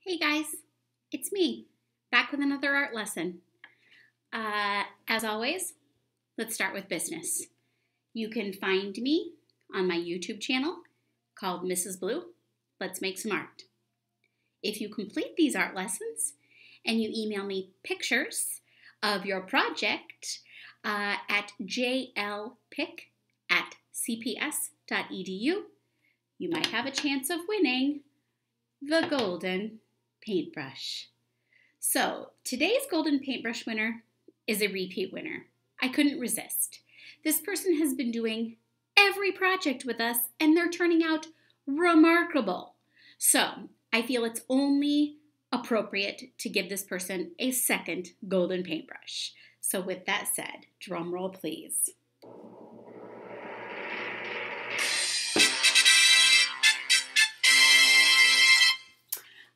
Hey guys, it's me, back with another art lesson. As always, let's start with business. You can find me on my YouTube channel called Mrs. Blue. Let's make some art. If you complete these art lessons and you email me pictures of your project at jlpic@cps.edu, you might have a chance of winning the golden paintbrush. So today's golden paintbrush winner is a repeat winner. I couldn't resist. This person has been doing every project with us and they're turning out remarkable. So I feel it's only appropriate to give this person a second golden paintbrush. So with that said, drum roll please.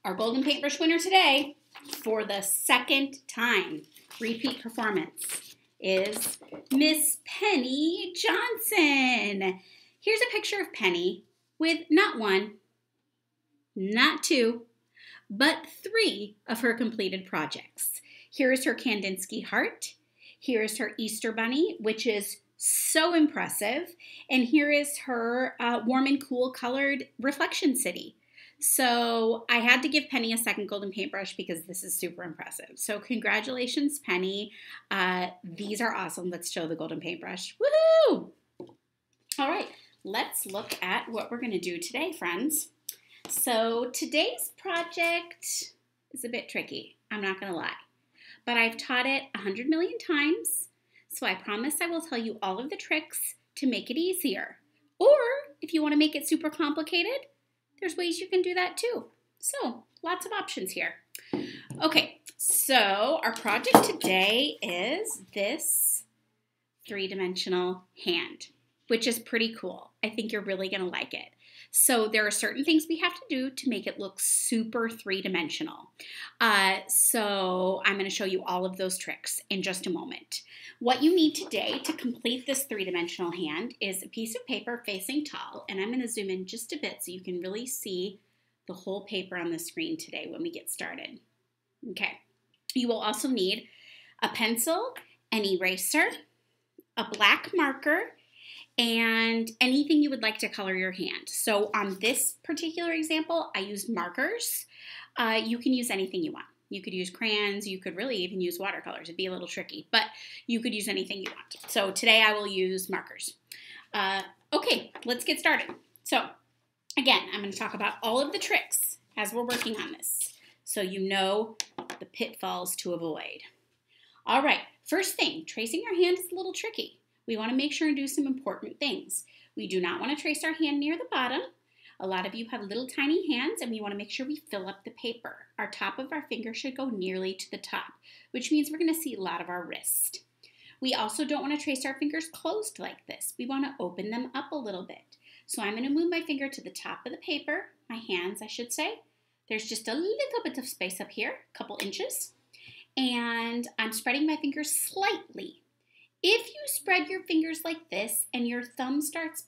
Our golden paintbrush winner today, for the second time, repeat performance, is Miss Penny Johnson. Here's a picture of Penny with not one, not two, but three of her completed projects. Here is her Kandinsky heart. Here is her Easter bunny, which is so impressive. And here is her warm and cool colored reflection city. So I had to give Penny a second golden paintbrush because this is super impressive. So congratulations, Penny. These are awesome. Let's show the golden paintbrush. Woohoo! All right, let's look at what we're going to do today, friends. So today's project is a bit tricky. I'm not going to lie. But I've taught it 100 million times. So I promise I will tell you all of the tricks to make it easier. Or if you want to make it super complicated, there's ways you can do that too. So lots of options here. Okay, so our project today is this three-dimensional hand, which is pretty cool. I think you're really gonna like it. So there are certain things we have to do to make it look super three-dimensional. So I'm gonna show you all of those tricks in just a moment. What you need today to complete this three-dimensional hand is a piece of paper facing tall, and I'm gonna zoom in just a bit so you can really see the whole paper on the screen today when we get started. Okay, you will also need a pencil, an eraser, a black marker, and anything you would like to color your hand. So on this particular example, I used markers. You can use anything you want. You could use crayons. You could really even use watercolors. It'd be a little tricky, but you could use anything you want. So today I will use markers. Okay, let's get started. So again, I'm going to talk about all of the tricks as we're working on this, so you know the pitfalls to avoid. All right, first thing, tracing your hand is a little tricky. We want to make sure and do some important things. We do not want to trace our hand near the bottom. A lot of you have little tiny hands and we want to make sure we fill up the paper. Our top of our finger should go nearly to the top, which means we're going to see a lot of our wrist. We also don't want to trace our fingers closed like this. We want to open them up a little bit. So I'm going to move my finger to the top of the paper, my hands I should say. There's just a little bit of space up here, a couple inches. And I'm spreading my fingers slightly. If you spread your fingers like this and your thumb starts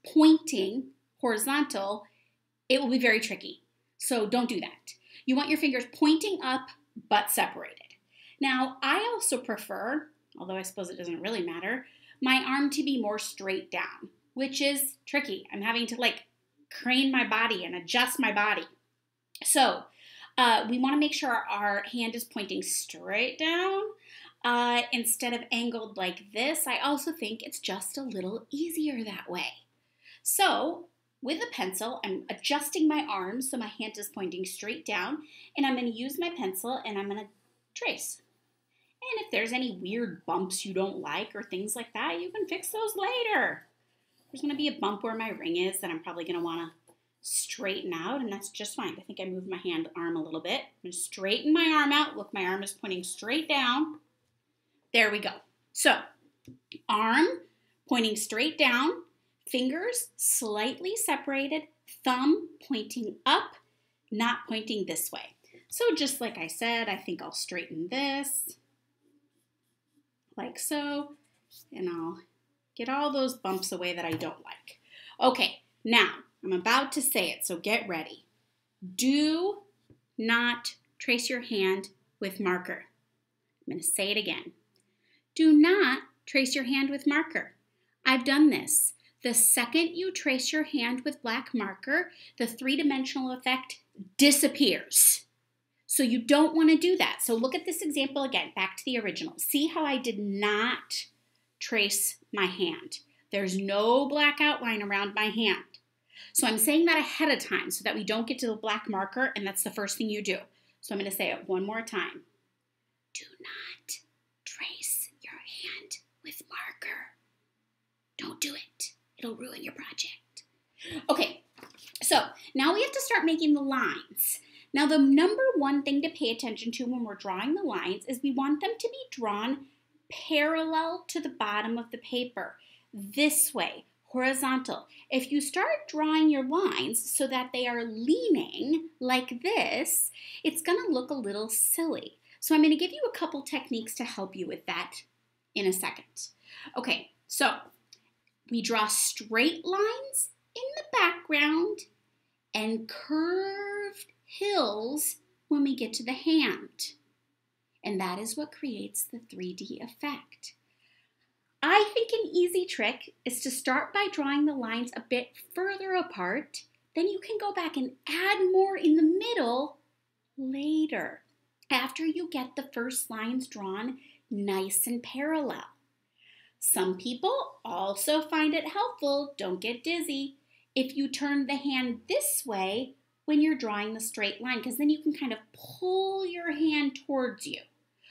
pointing horizontal, it will be very tricky. So don't do that. You want your fingers pointing up but separated. Now, I also prefer, although I suppose it doesn't really matter, my arm to be more straight down, which is tricky. I'm having to like crane my body and adjust my body. So we want to make sure our hand is pointing straight down instead of angled like this. I also think it's just a little easier that way. So with a pencil, I'm adjusting my arms so my hand is pointing straight down, and I'm going to use my pencil and I'm going to trace. And if there's any weird bumps you don't like or things like that, you can fix those later. There's going to be a bump where my ring is that I'm probably going to want to straighten out, and that's just fine. I think I moved my arm a little bit. I'm going to straighten my arm out. Look, my arm is pointing straight down. There we go. So, arm pointing straight down, fingers slightly separated, thumb pointing up, not pointing this way. So just like I said, I think I'll straighten this like so, and I'll get all those bumps away that I don't like. Okay, now I'm about to say it, so get ready. Do not trace your hand with marker. I'm going to say it again. Do not trace your hand with marker. I've done this. The second you trace your hand with black marker, the three-dimensional effect disappears. So you don't want to do that. So look at this example again, back to the original. See how I did not trace my hand. There's no black outline around my hand. So I'm saying that ahead of time so that we don't get to the black marker and that's the first thing you do. So I'm going to say it one more time. Do not trace your hand with marker. Don't do it. It'll ruin your project. Okay, so now we have to start making the lines. Now the number one thing to pay attention to when we're drawing the lines is we want them to be drawn parallel to the bottom of the paper. This way, horizontal. If you start drawing your lines so that they are leaning like this, it's going to look a little silly. So I'm going to give you a couple techniques to help you with that in a second. Okay, so we draw straight lines in the background and curved hills when we get to the hand. And that is what creates the 3D effect. I think an easy trick is to start by drawing the lines a bit further apart. Then you can go back and add more in the middle later, after you get the first lines drawn nice and parallel. Some people also find it helpful, don't get dizzy, if you turn the hand this way when you're drawing the straight line, because then you can kind of pull your hand towards you.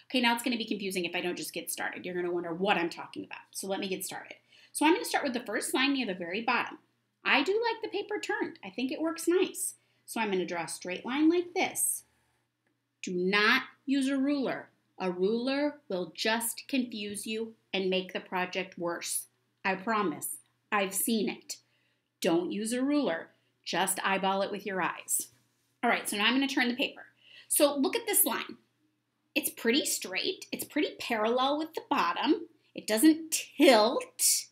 Okay, now it's going to be confusing if I don't just get started. You're going to wonder what I'm talking about. So let me get started. So I'm going to start with the first line near the very bottom. I do like the paper turned. I think it works nice. So I'm going to draw a straight line like this. Do not use a ruler. A ruler will just confuse you and make the project worse. I promise. I've seen it. Don't use a ruler. Just eyeball it with your eyes. All right, so now I'm going to turn the paper. So look at this line. It's pretty straight. It's pretty parallel with the bottom. It doesn't tilt.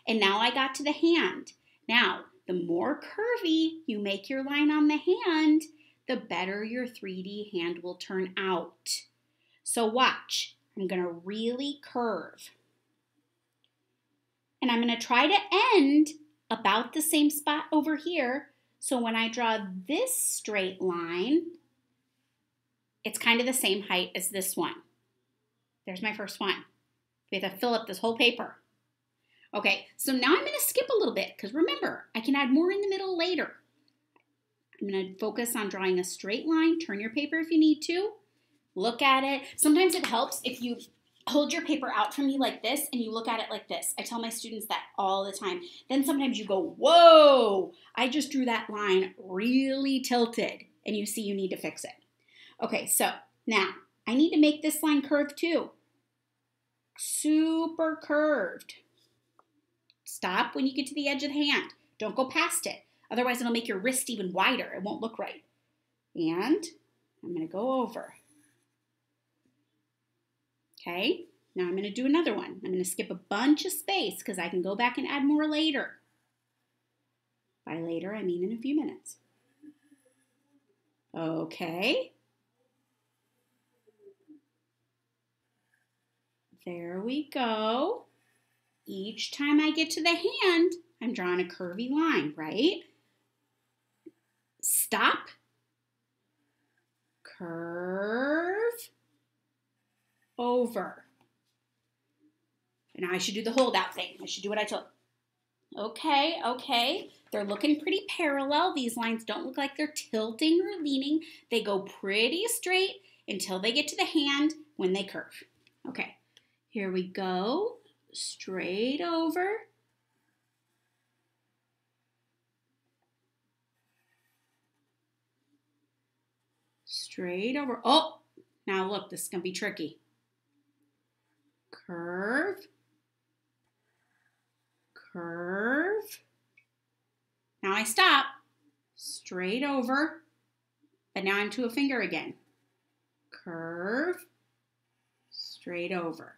And now I got to the hand. Now, the more curvy you make your line on the hand, the better your 3D hand will turn out. So watch. I'm going to really curve. And I'm going to try to end about the same spot over here. So when I draw this straight line, it's kind of the same height as this one. There's my first one. We have to fill up this whole paper. Okay, so now I'm going to skip a little bit because remember, I can add more in the middle later. I'm going to focus on drawing a straight line. Turn your paper if you need to. Look at it. Sometimes it helps if you hold your paper out from you like this and you look at it like this. I tell my students that all the time. Then sometimes you go, whoa, I just drew that line really tilted, and you see you need to fix it. Okay, so now I need to make this line curved too. Super curved. Stop when you get to the edge of the hand. Don't go past it. Otherwise, it'll make your wrist even wider. It won't look right. And I'm going to go over. Okay, now I'm going to do another one. I'm going to skip a bunch of space because I can go back and add more later. By later, I mean in a few minutes. Okay. There we go. Each time I get to the hand, I'm drawing a curvy line, right? Stop. Curve. Over. And now I should do the holdout thing. I should do what I told. Okay. They're looking pretty parallel. These lines don't look like they're tilting or leaning. They go pretty straight until they get to the hand when they curve. Okay. Here we go, straight over. Straight over. Oh, now look, this is going to be tricky. Curve. Curve. Now I stop. Straight over. But now I'm to a finger again. Curve. Straight over.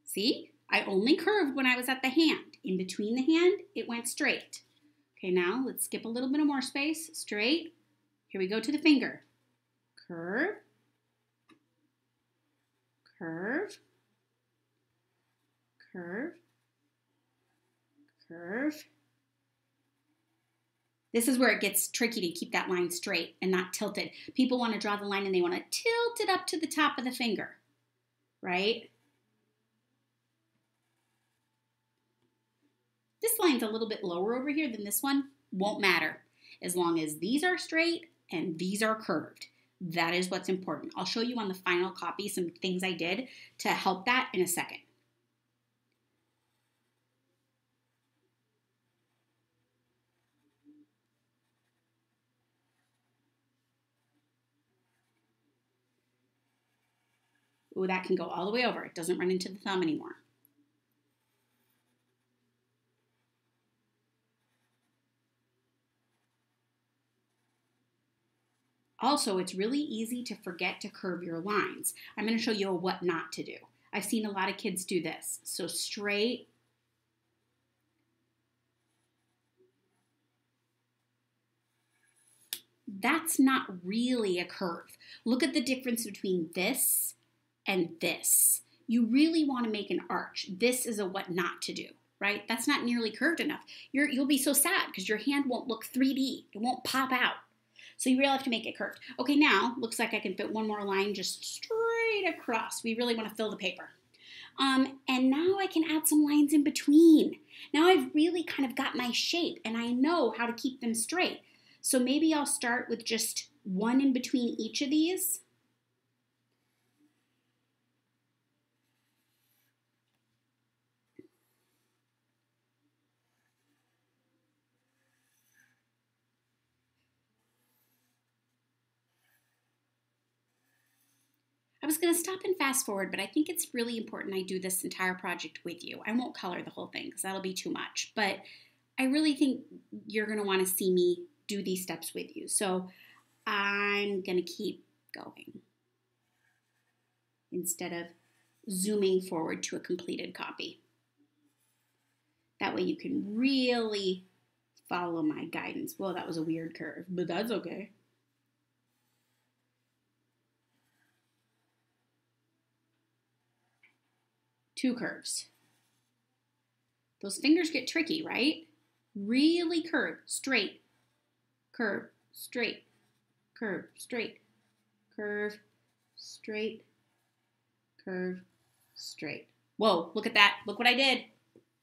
See, I only curved when I was at the hand. In between the hand, it went straight. Okay, now let's skip a little bit of more space. Straight, Here we go to the finger. Curve, curve, curve, curve. This is where it gets tricky to keep that line straight and not tilted. People want to draw the line and they want to tilt it up to the top of the finger, right? This line's a little bit lower over here than this one. Won't matter as long as these are straight and these are curved. That is what's important. I'll show you on the final copy some things I did to help that in a second. Ooh, that can go all the way over. It doesn't run into the thumb anymore. Also, it's really easy to forget to curve your lines. I'm going to show you what not to do. I've seen a lot of kids do this. So straight. That's not really a curve. Look at the difference between this and this. You really want to make an arch. This is a what not to do, right? That's not nearly curved enough. You'll be so sad because your hand won't look 3D. It won't pop out. So you really have to make it curved. Okay, now looks like I can fit one more line just straight across. We really want to fill the paper. And now I can add some lines in between. Now I've really kind of got my shape and I know how to keep them straight. So maybe I'll start with just one in between each of these. I was going to stop and fast forward, but I think it's really important I do this entire project with you. I won't color the whole thing because that'll be too much, but I really think you're going to want to see me do these steps with you. So I'm going to keep going instead of zooming forward to a completed copy. That way you can really follow my guidance. Well, that was a weird curve, but that's okay. Two curves. Those fingers get tricky, right? Really curve, straight, curve, straight, curve, straight, curve, straight, curve, straight. Whoa, look at that. Look what I did.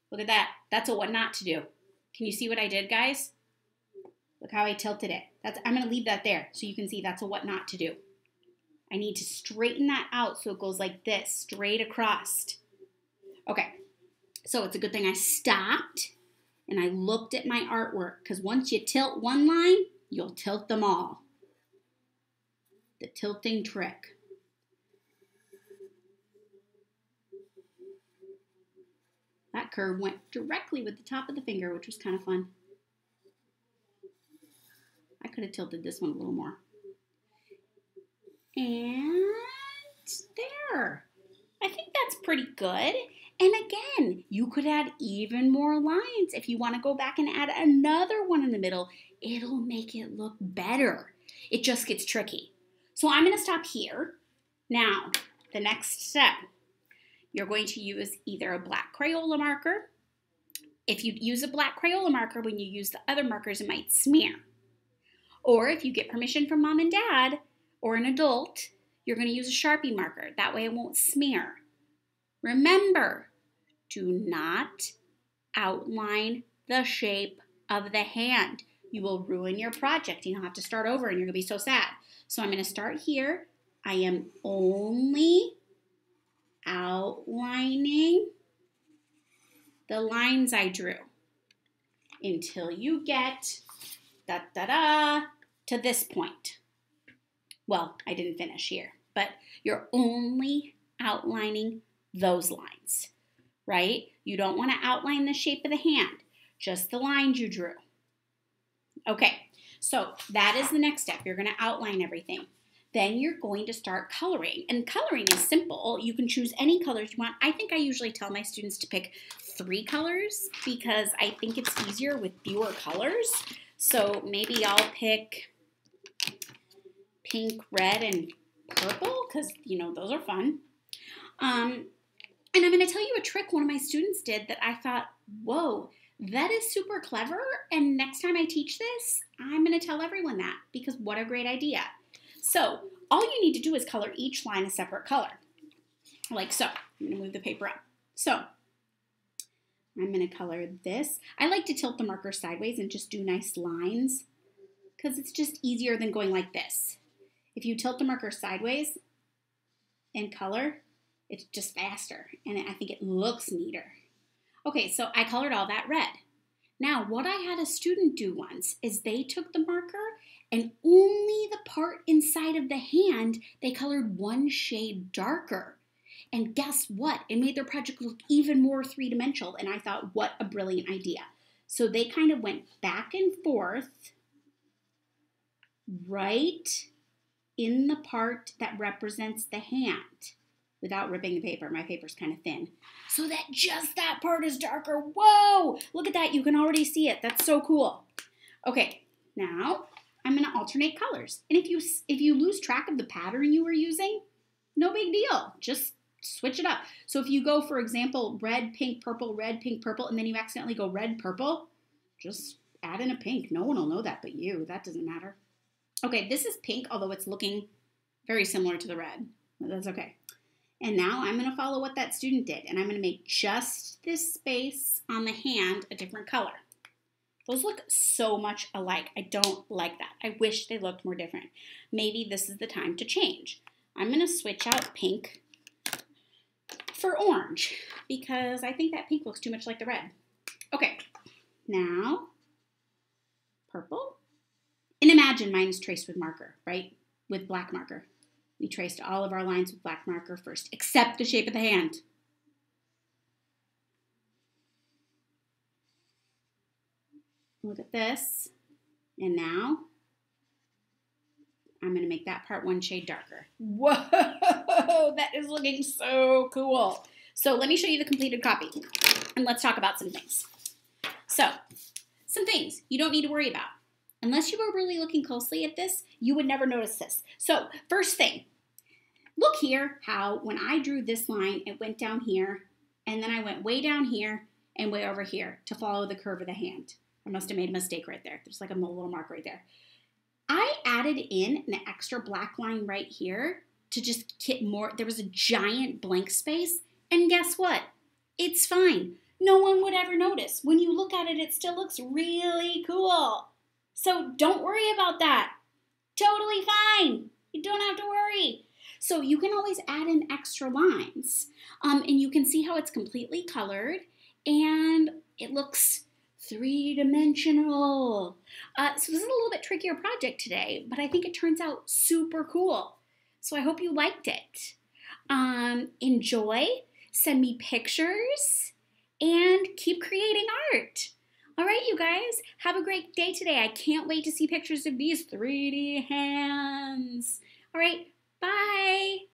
Look at that. That's a what not to do. Can you see what I did, guys? Look how I tilted it. I'm going to leave that there so you can see that's a what not to do. I need to straighten that out so it goes like this, straight across. Okay, so it's a good thing I stopped and I looked at my artwork because once you tilt one line, you'll tilt them all. The tilting trick. That curve went directly with the top of the finger, which was kind of fun. I could have tilted this one a little more. And there. I think that's pretty good. And again, you could add even more lines. If you want to go back and add another one in the middle, it'll make it look better. It just gets tricky. So I'm going to stop here. Now, the next step, you're going to use either a black Crayola marker. If you use a black Crayola marker, when you use the other markers, it might smear. Or if you get permission from mom and dad or an adult, you're going to use a Sharpie marker. That way it won't smear. Remember, do not outline the shape of the hand. You will ruin your project and you'll have to start over and you're going to be so sad. So I'm going to start here. I am only outlining the lines I drew until you get to this point. Well, I didn't finish here, but you're only outlining those lines, right? You don't want to outline the shape of the hand, just the lines you drew. Okay, so that is the next step. You're going to outline everything. Then you're going to start coloring. And coloring is simple. You can choose any colors you want. I think I usually tell my students to pick 3 colors because I think it's easier with fewer colors. So maybe I'll pick pink, red, and purple because, you know, those are fun. And I'm going to tell you a trick one of my students did that I thought, whoa, that is super clever. And next time I teach this, I'm going to tell everyone that because what a great idea. So all you need to do is color each line a separate color. Like so. I'm going to move the paper up. So I'm going to color this. I like to tilt the marker sideways and just do nice lines because it's just easier than going like this. If you tilt the marker sideways and color, it's just faster, and I think it looks neater. Okay, so I colored all that red. Now, what I had a student do once is they took the marker and only the part inside of the hand, they colored one shade darker. And guess what? It made their project look even more three-dimensional, and I thought, what a brilliant idea. So they kind of went back and forth right in the part that represents the hand. Without ripping the paper. My paper's kind of thin. So that just that part is darker. Whoa! Look at that. You can already see it. That's so cool. Okay, now I'm going to alternate colors. And if you lose track of the pattern you were using, no big deal. Just switch it up. So if you go, for example, red, pink, purple, and then you accidentally go red, purple, just add in a pink. No one will know that but you. That doesn't matter. Okay, this is pink, although it's looking very similar to the red. But that's okay. And now I'm going to follow what that student did, and I'm going to make just this space on the hand a different color. Those look so much alike. I don't like that. I wish they looked more different. Maybe this is the time to change. I'm going to switch out pink for orange because I think that pink looks too much like the red. Okay, now purple. And imagine mine is traced with marker, right? With black marker. We traced all of our lines with black marker first, except the shape of the hand. Look at this. And now I'm going to make that part one shade darker. Whoa, that is looking so cool. So let me show you the completed copy, and let's talk about some things. So, some things you don't need to worry about. Unless you were really looking closely at this, you would never notice this. So, first thing, look here how when I drew this line, it went down here, and then I went way down here and way over here to follow the curve of the hand. I must have made a mistake right there. There's like a little mark right there. I added in an extra black line right here to just get more. There was a giant blank space, and guess what? It's fine. No one would ever notice. When you look at it, it still looks really cool. So don't worry about that. Totally fine. You don't have to worry. So you can always add in extra lines. And you can see how it's completely colored and it looks three-dimensional. So this is a little bit trickier project today, but I think it turns out super cool. So I hope you liked it. Enjoy, send me pictures, and keep creating art. All right, you guys, have a great day today. I can't wait to see pictures of these 3D hands. All right, bye.